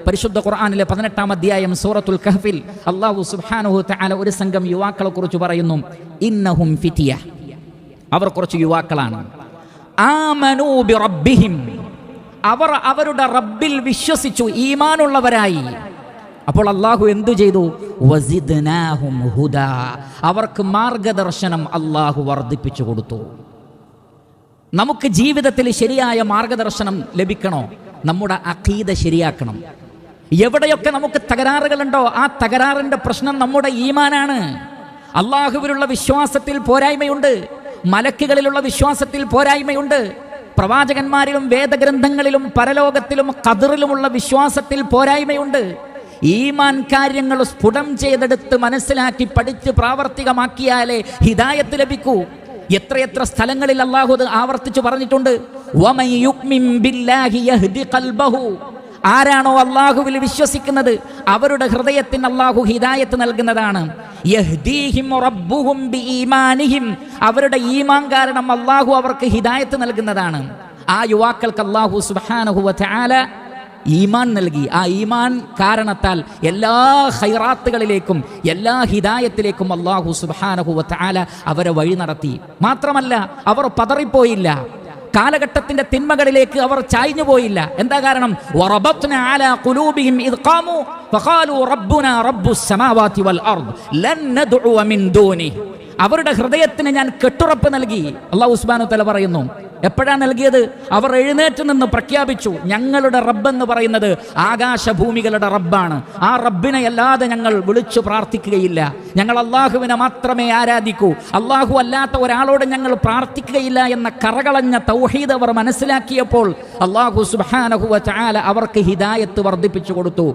പരിശുദ്ധ ഖുർആനിലെ 18-ാം അധ്യായം സൂറത്തുൽ കഹ്ഫിൽ അല്ലാഹു സുബ്ഹാനഹു തആല ഒരു സംഘം യുവാക്കളെ കുറിച്ച് പറയുന്നു, ഇന്നഹും ഫിതിയ, അവർ കുറച്ച് യുവാക്കളാണ്. ആമനൂ ബിറബ്ബിഹിം, അവർ അവരുടെ റബ്ബിൽ വിശ്വസിച്ചു, ഈമാനുള്ളവരായി. അപ്പോൾ അല്ലാഹു എന്തു ചെയ്തു? വസിദ്നാഹും ഹുദാ, അവർക്ക് മാർഗദർശനം അല്ലാഹു വർദ്ധിപ്പിച്ചു കൊടുത്തു. നമുക്ക് ജീവിതത്തിൽ ശരിയായ മാർഗദർശനം ലഭിക്കണോ? നമ്മുടെ അഖീദ ശരിയാക്കണം. എവിടെയൊക്കെ നമുക്ക് തകരാറുകളുണ്ടോ ആ തകരാറിന്റെ പ്രശ്നം നമ്മുടെ ഈമാനാണ്. അള്ളാഹുവിലുള്ള വിശ്വാസത്തിൽ പോരായ്മയുണ്ട്, മലക്കുകളിലുള്ള വിശ്വാസത്തിൽ പോരായ്മയുണ്ട്, പ്രവാചകന്മാരിലും വേദഗ്രന്ഥങ്ങളിലും പരലോകത്തിലും ഖദറിലുമുള്ള വിശ്വാസത്തിൽ പോരായ്മയുണ്ട്. ഈമാൻ കാര്യങ്ങൾ സ്ഫുടം ചെയ്തെടുത്ത് മനസ്സിലാക്കി പഠിച്ച് പ്രാവർത്തികമാക്കിയാലേ ഹിദായത്ത് ലഭിക്കൂ. എത്രയെത്ര സ്ഥലങ്ങളിൽ അല്ലാഹു അത് ആവർത്തിച്ചു പറഞ്ഞിട്ടുണ്ട്. വമൻ യുഅ്മിൻ ബില്ലാഹി യഹ്ദി ഖൽബഹു, ആരാണോ അല്ലാഹുവിൽ വിശ്വസിക്കുന്നത് അവരുടെ ഹൃദയത്തിന് അല്ലാഹു ഹിദായത്ത് നൽകുന്നതാണ്. യഹ്ദീഹിം റബ്ബുഹും ബിഈമാനിഹിം, അവരുടെ ഈമാൻ കാരണം അല്ലാഹു അവർക്ക് ഹിദായത്ത് നൽകുന്നതാണ്. ആ യുവാക്കൾക്ക് അല്ലാഹു സുബ്ഹാനഹു വ തആല ഈമാൻ നൽകി. ആ ഈമാൻ കാരണത്താൽ എല്ലാ ഖൈറാത്തുകളിലേക്കും എല്ലാ ഹിദായത്തിലേക്കും അല്ലാഹു സുബ്ഹാനഹു വ തആല അവരെ വഴി നടത്തി. മാത്രമല്ല അവർ പതറിപ്പോയില്ല, കാലഘട്ടത്തിന്റെ തിന്മകളിലേക്ക് അവർ ചായ്ഞ്ഞു പോയില്ല. എന്താ കാരണം? വറബത്നാ അലാ ഖുലൂബിഹിം ഇദ് ഖാമു ഫഖാലു റബ്ബുനാ റബ്ബുസ് സമാവാതി വൽ അർദ് ലൻ നദ്ഉ മിൻ ദൂനിഹി, അവരുടെ ഹൃദയത്തിന് ഞാൻ കെട്ടുറപ്പ് നൽകി. അല്ലാഹു സുബ്ഹാനഹു വ തആല പറയുന്നു, എപ്പോഴാണ് നൽകിയത്? അവർ എഴുന്നേറ്റ് നിന്ന് പ്രഖ്യാപിച്ചു, ഞങ്ങളുടെ റബ്ബെന്ന് പറയുന്നത് ആകാശഭൂമികളുടെ റബ്ബാണ്, ആ റബ്ബിനെ അല്ലാതെ ഞങ്ങൾ വിളിച്ചു പ്രാർത്ഥിക്കുകയില്ല, ഞങ്ങൾ അള്ളാഹുവിനെ മാത്രമേ ആരാധിക്കൂ, അള്ളാഹു അല്ലാത്ത ഒരാളോട് ഞങ്ങൾ പ്രാർത്ഥിക്കുകയില്ല എന്ന കറകളഞ്ഞ തൗഹീദ് അവർ മനസ്സിലാക്കിയപ്പോൾ അല്ലാഹു സുബ്ഹാനഹു വ തആല അവർക്ക് ഹിദായത്ത് വർദ്ധിപ്പിച്ചു കൊടുത്തു.